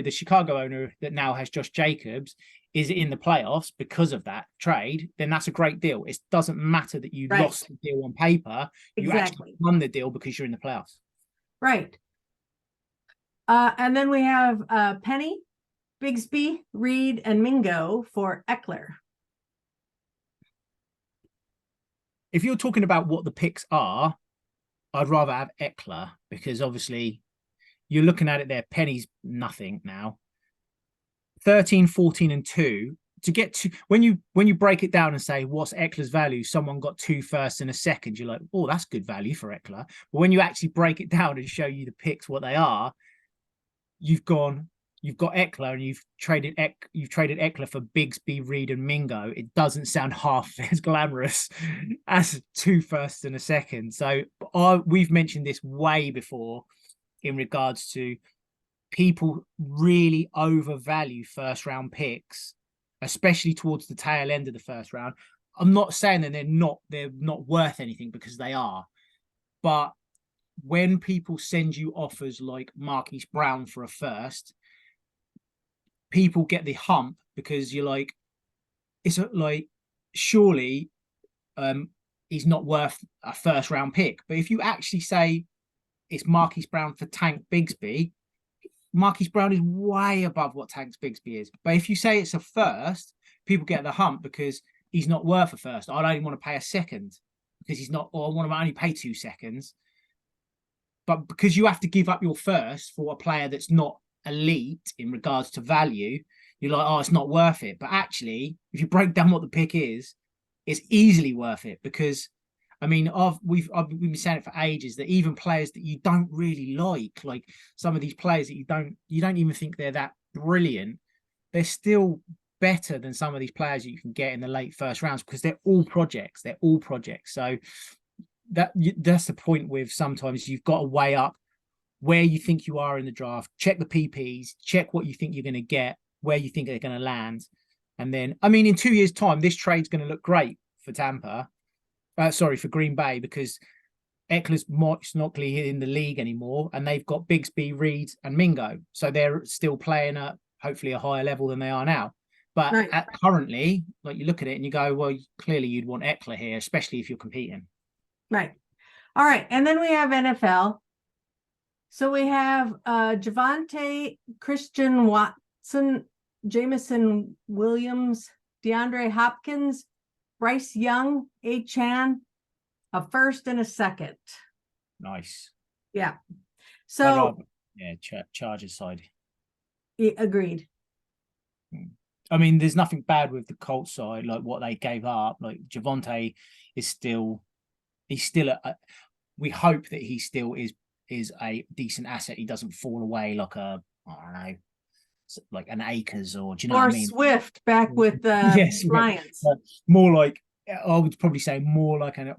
Chicago owner that now has Josh Jacobs, is in the playoffs because of that trade, then that's a great deal. It doesn't matter that you Right. lost the deal on paper. You actually Exactly. won the deal because you're in the playoffs. Right. And then we have Penny, Bigsby, Reed, and Mingo for Eckler. If you're talking about what the picks are, I'd rather have Eckler because obviously you're looking at it there. Penny's nothing now. 13, 14, and 2. To get to when you break it down and say what's Eckler's value, someone got 2 firsts and a second, you're like, oh, that's good value for Eckler. But when you actually break it down and show you the picks what they are, you've got Eckler and you've traded Eckler for Bigsby, Reed, and Mingo. It doesn't sound half as glamorous as 2 firsts and a second. So we've mentioned this way before in regards to people really overvalue first round picks, especially towards the tail end of the first round. I'm not saying that they're not worth anything, because they are, but when people send you offers like Marquise Brown for a first, people get the hump because you're like, it's like, surely he's not worth a first round pick. But if you actually say it's Marquise Brown for Tank Bigsby, Marquise Brown is way above what Tank Bigsby is. But if you say it's a first, people get the hump because he's not worth a first. I don't even want to pay a second because he's not, or I want to only pay 2 seconds. But because you have to give up your first for a player that's not elite in regards to value, you're like, oh, it's not worth it. But actually, if you break down what the pick is, it's easily worth it because, I mean, I've been saying it for ages that even players that you don't really like some of these players that you don't even think they're that brilliant, they're still better than some of these players that you can get in the late first rounds because they're all projects. They're all projects. So that's the point with sometimes you've got to weigh up where you think you are in the draft, check the PPs, check what you think you're going to get, where you think they're going to land. And then, I mean, in 2 years' time, this trade's going to look great for for Green Bay, because Eckler's not in the league anymore, and they've got Bigsby, Reed, and Mingo. So they're still playing at hopefully a higher level than they are now. But Right. Currently, like, you look at it and you go, well, clearly you'd want Eckler here, especially if you're competing. Right. All right. And then we have NFL. So we have Javonte, Christian Watson, Jameson Williams, DeAndre Hopkins, Bryce Young, Chan, a first and a second. Nice. Yeah. So Chargers side. Agreed. I mean, there's nothing bad with the Colts side, like what they gave up. Like Javonte is still, we hope that he still is a decent asset. He doesn't fall away like I don't know, like an Akers, or do you know what I mean? Swift back with the yes, Lions. More like, I would probably say more like an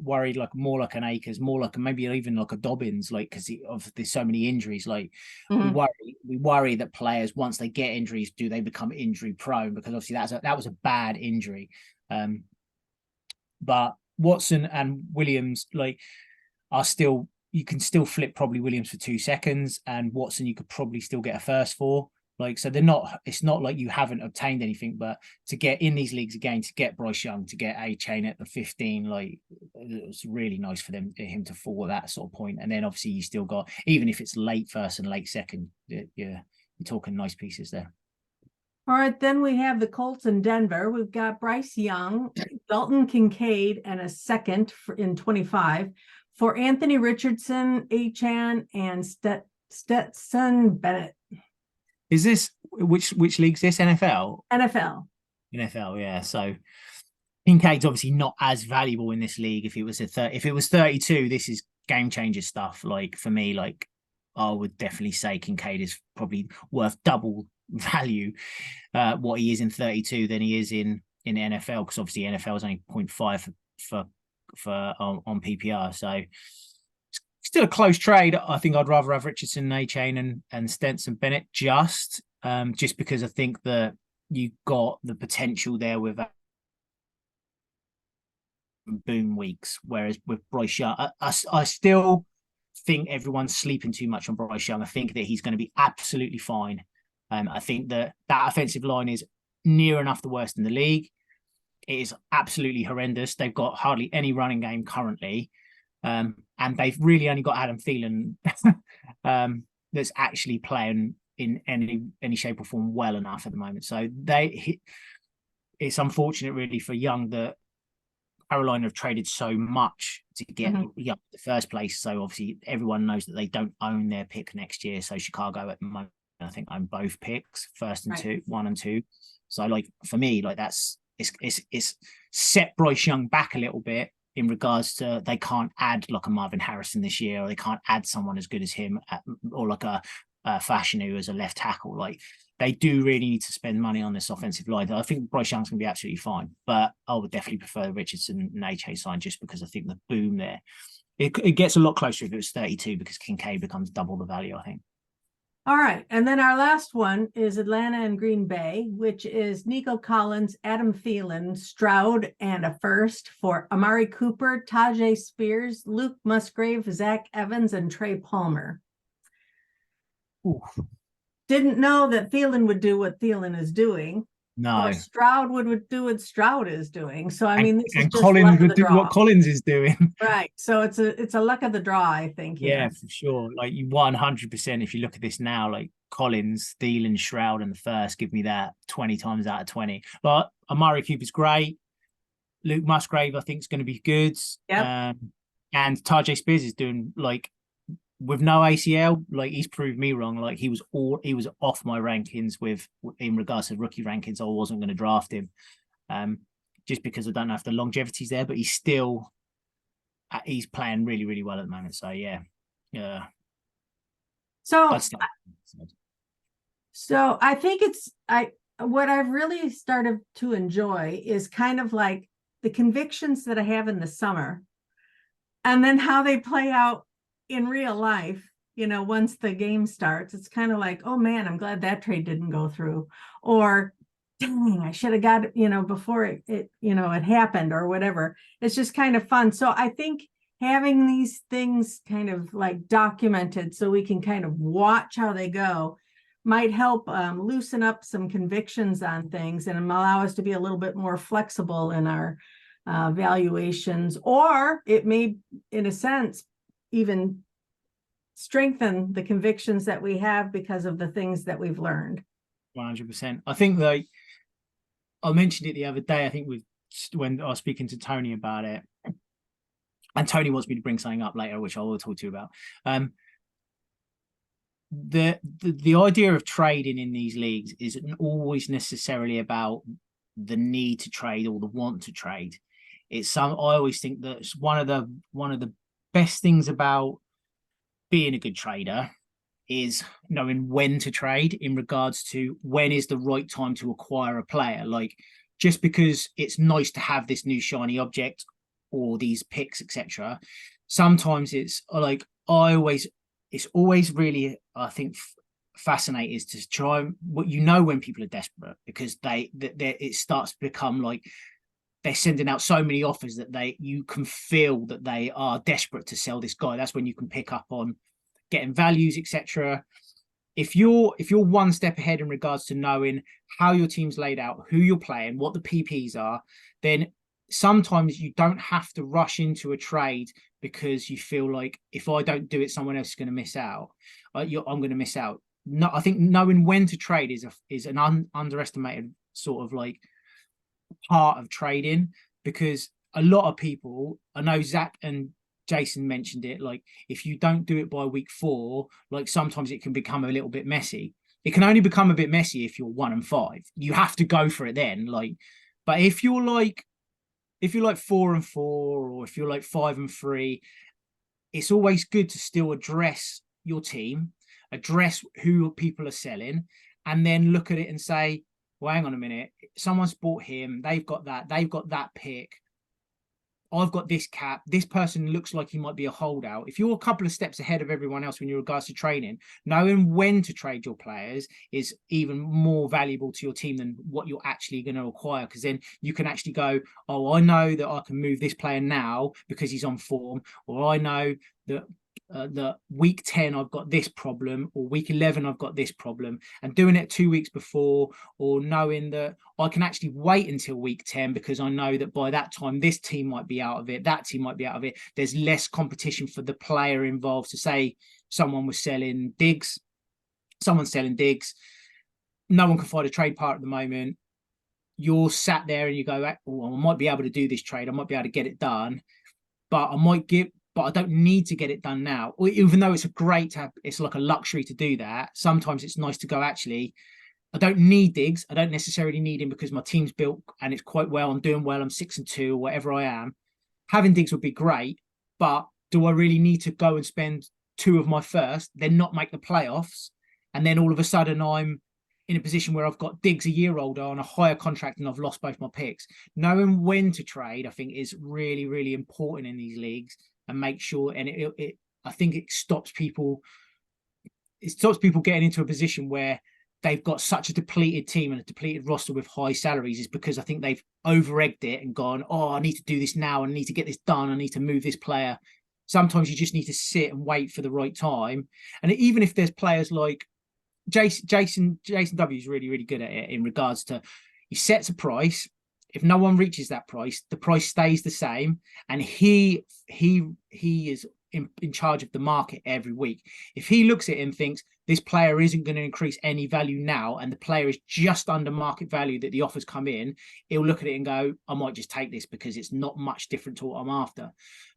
Akers, more like maybe even like a Dobbins, like, because there's so many injuries. Like we worry that players, once they get injuries, do they become injury prone? Because obviously that was a bad injury. But Watson and Williams, like, are still, you can still flip probably Williams for 2 seconds, and Watson you could probably still get a first for. Like, so it's not like you haven't obtained anything, but to get in these leagues again, to get Bryce Young, to get Chain at the 15, like, it was really nice for him to fall at that sort of point. And then obviously you still got, even if it's late first and late second, you're talking nice pieces there. All right, then we have the Colts in Denver. We've got Bryce Young, Dalton Kincaid, and a second in 25 for Anthony Richardson, Chan, and Stetson Bennett. Is this which league's this? NFL? NFL, yeah. So Kincaid's obviously not as valuable in this league. If it was 32, this is game changer stuff. Like, for me, like, I would definitely say Kincaid is probably worth double value what he is in 32 than he is in NFL, because obviously NFL is only 0.5 for on PPR. So still a close trade. I think I'd rather have Richardson, Chain, and Stetson Bennett, just because I think that you got the potential there with boom weeks, whereas with Bryce Young, I still think everyone's sleeping too much on Bryce Young. I think that he's going to be absolutely fine. I think that offensive line is near enough the worst in the league. It is absolutely horrendous. They've got hardly any running game currently. And they've really only got Adam Thielen that's actually playing in any shape or form well enough at the moment. So it's unfortunate really for Young that Carolina have traded so much to get Young in the first place. So obviously everyone knows that they don't own their pick next year. So Chicago at the moment, I think, own both picks, first and 1 and 2. So like for me, like it's set Bryce Young back a little bit in regards to they can't add like a Marvin Harrison this year, or they can't add someone as good as him, or like a Fashanu as a left tackle. Like they do really need to spend money on this offensive line. I think Bryce Young's going to be absolutely fine, but I would definitely prefer the Richardson and HA sign just because I think the boom there, it gets a lot closer if it was 32 because Kincaid becomes double the value, I think. All right. And then our last one is Atlanta and Green Bay, which is Nico Collins, Adam Thielen, Stroud, and a first for Amari Cooper, Tajay Spears, Luke Musgrave, Zach Evans, and Trey Palmer. Ooh. Didn't know that Thielen would do what Thielen is doing. No. Or Stroud would do what Stroud is doing. So I mean, this is just Collins luck of would the do draw. what Collins is doing. Right. So it's a luck of the draw, I think. Yeah, here. for sure. Like you 100%. If you look at this now, like Collins, Thielen, Stroud, and the first, give me that 20 times out of 20. But Amari Cooper's great. Luke Musgrave, I think, is going to be good. Yep. And Tajay Spears is doing like with no ACL, like he's proved me wrong. Like he was off my rankings in regards to rookie rankings. I wasn't going to draft him, just because I don't know if the longevity's there. But he's playing really, really well at the moment. So yeah. So I think what I've really started to enjoy is kind of like the convictions that I have in the summer, and then how they play out in real life, once the game starts. It's kind of like, oh man, I'm glad that trade didn't go through, or dang, I should have got it, before it happened, or whatever. It's just kind of fun. So I think having these things kind of like documented so we can kind of watch how they go might help loosen up some convictions on things and allow us to be a little bit more flexible in our valuations, or it may, in a sense, even strengthen the convictions that we have because of the things that we've learned. 100%. I think like I mentioned it the other day, I think when I was speaking to Tony about it, and Tony wants me to bring something up later, which I will talk to you about. The idea of trading in these leagues isn't always necessarily about the need to trade or the want to trade. I always think that one of the best things about being a good trader is knowing when to trade in regards to when is the right time to acquire a player. Like just because it's nice to have this new shiny object or these picks, etc. Sometimes it's like it's always really, I think, fascinating is to try when people are desperate, because it starts to become like they're sending out so many offers that you can feel that they are desperate to sell this guy. That's when you can pick up on getting values, etc. If you're one step ahead in regards to knowing how your team's laid out, who you're playing, what the PPs are, then sometimes you don't have to rush into a trade because you feel like if I don't do it, someone else is going to miss out. I'm going to miss out. No, I think knowing when to trade is an underestimated sort of like part of trading, because a lot of people, I know Zach and Jason mentioned it, like if you don't do it by week 4, like sometimes it can become a little bit messy. It can only become a bit messy if you're 1 and 5. You have to go for it then. Like, but if you're like 4 and 4, or if you're like 5 and 3, it's always good to still address your team, address who people are selling, and then look at it and say, well, hang on a minute, someone's bought him, they've got that pick, I've got this cap, this person looks like he might be a holdout. If you're a couple of steps ahead of everyone else when you regards to training, knowing when to trade your players is even more valuable to your team than what you're actually going to acquire, because then you can actually go, oh, I know that I can move this player now because he's on form, or I know that that week 10 I've got this problem, or week 11 I've got this problem, and doing it 2 weeks before, or knowing that I can actually wait until week 10 because I know that by that time this team might be out of it, that team might be out of it. There's less competition for the player involved. To say someone was selling Diggs, someone's selling Diggs, no one can find a trade part at the moment. You're sat there and you go, oh, I might be able to do this trade, I might be able to get it done, but I don't need to get it done now. Even though it's it's like a luxury to do that. Sometimes it's nice to go, actually, I don't need Diggs. I don't necessarily need him because my team's built and it's quite well. I'm doing well. I'm 6-2 or whatever I am. Having Diggs would be great, but do I really need to go and spend 2 of my first, then not make the playoffs? And then all of a sudden I'm in a position where I've got Diggs a year older on a higher contract and I've lost both my picks. Knowing when to trade, I think, is really, really important in these leagues. And make sure, and I think it stops people getting into a position where they've got such a depleted team and a depleted roster with high salaries, is because I think they've over-egged it and gone, oh, I need to do this now, I need to get this done, I need to move this player. Sometimes you just need to sit and wait for the right time. And even if there's players like Jason W is really, really good at it in regards to, he sets a price. If no one reaches that price, the price stays the same, and he is in charge of the market every week. If he looks at it and thinks this player isn't going to increase any value now, and the player is just under market value that the offers come in, he'll look at it and go, I might just take this because it's not much different to what I'm after.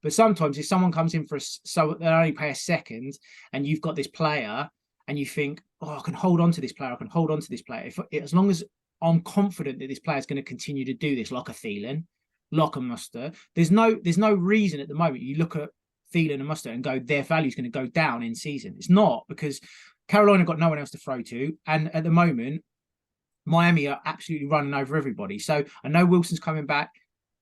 But sometimes if someone comes in so they only pay a second, and you've got this player and you think, oh, I can hold on to this player, I can hold on to this player. As long as I'm confident that this player is going to continue to do this, like a Thielen, like a Mustard. There's no reason at the moment you look at Thielen and Mustard and go, their value is going to go down in season. It's not, because Carolina got no one else to throw to, and at the moment Miami are absolutely running over everybody. So I know Wilson's coming back,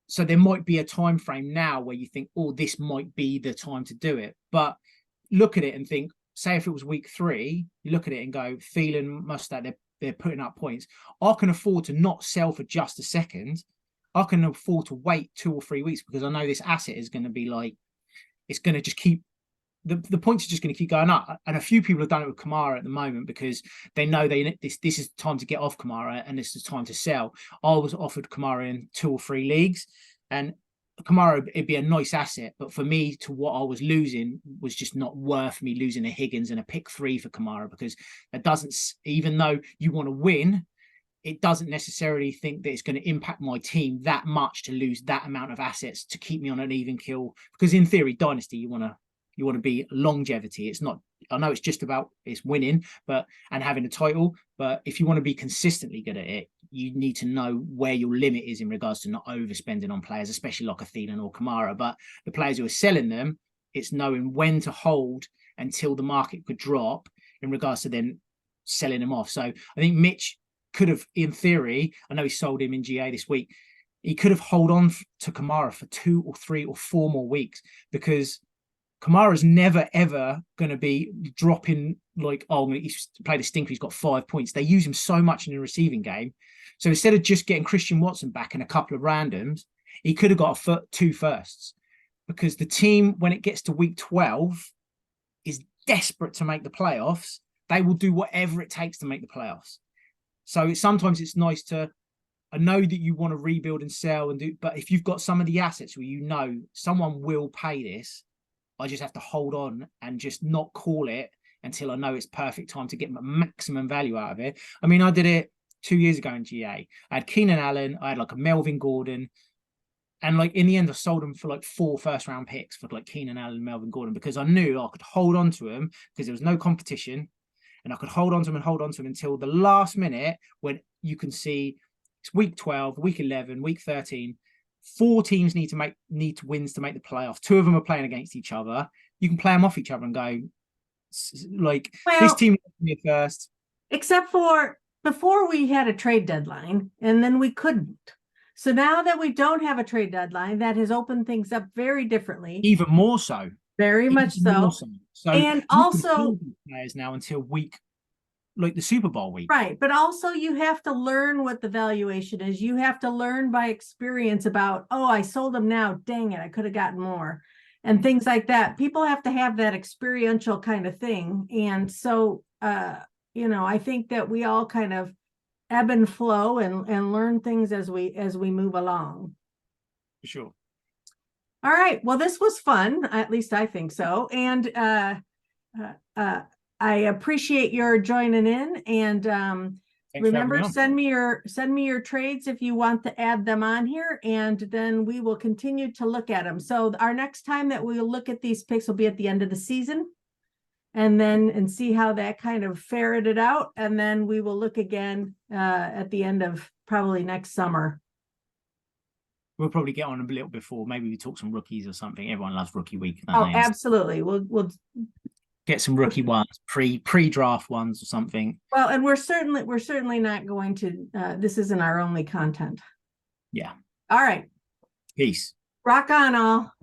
so there might be a time frame now where you think, oh, this might be the time to do it. But look at it and think, say if it was week 3, you look at it and go, Thielen, Mustard, they're putting up points. I can afford to not sell for just a second. I can afford to wait 2 or 3 weeks because I know this asset is going to be like, it's going to just keep, the points are just going to keep going up. And a few people have done it with Kamara at the moment because they know this is time to get off Kamara and this is time to sell. I was offered Kamara in 2 or 3 leagues, and Kamara, it'd be a nice asset, but for me, to what I was losing was just not worth me losing a Higgins and a pick 3 for Kamara, because it doesn't, even though you want to win, it doesn't necessarily think that it's going to impact my team that much to lose that amount of assets to keep me on an even kill. Because in theory, Dynasty, you want to be longevity. It's not, I know it's just about it's winning, and having a title, but if you want to be consistently good at it, you need to know where your limit is in regards to not overspending on players, especially like a Thielen or Kamara. But the players who are selling them, it's knowing when to hold until the market could drop in regards to then selling them off. So I think Mitch could have, in theory, I know he sold him in GA this week, he could have hold on to Kamara for 2 or 3 or 4 more weeks, because Kamara's never, ever going to be dropping like, oh, he's played a stinker, he's got 5 points. They use him so much in the receiving game. So instead of just getting Christian Watson back and a couple of randoms, he could have got 2 firsts, because the team, when it gets to week 12, is desperate to make the playoffs. They will do whatever it takes to make the playoffs. So sometimes it's nice to, I know that you want to rebuild and sell and do, but if you've got some of the assets where you know someone will pay this, I just have to hold on and just not call it until I know it's perfect time to get maximum value out of it. I mean, I did it 2 years ago in GA. I had Keenan Allen, I had like a Melvin Gordon, and like in the end I sold them for like 4 first-round picks for like Keenan Allen and Melvin Gordon, because I knew I could hold on to them because there was no competition, and I could hold on to them until the last minute, when you can see it's week 12, week 11, week 13. 4 teams need to wins to make the playoff. 2 of them are playing against each other. You can play them off each other and go, like, well, this team me first. Except for before we had a trade deadline, and then we couldn't. So now that we don't have a trade dedeadline, that has opened things up very differently. Even more so. Very much so. So and also players now until week, like the Super Bowl week. Right. But also you have to learn what the valuation is. You have to learn by experience about, oh, I sold them now. Dang it, I could have gotten more. and things like that. People have to have that experiential kind of thing. And so, you know, I think that we all kind of ebb and flow and learn things as we move along. For sure. All right. Well, this was fun. At least I think so. And I appreciate your joining in. And remember, send me your trades if you want to add them on here, and then we will continue to look at them. So our next time that we'll look at these picks will be at the end of the season, and see how that kind of ferreted out. And then we will look again at the end of probably next summer. We'll probably get on a little before. Maybe we talk some rookies or something. Everyone loves rookie week. Oh, absolutely. We'll get some rookie ones, pre-draft ones or something. Well, and we're certainly not going to. This isn't our only content. Yeah. All right. Peace. Rock on, all.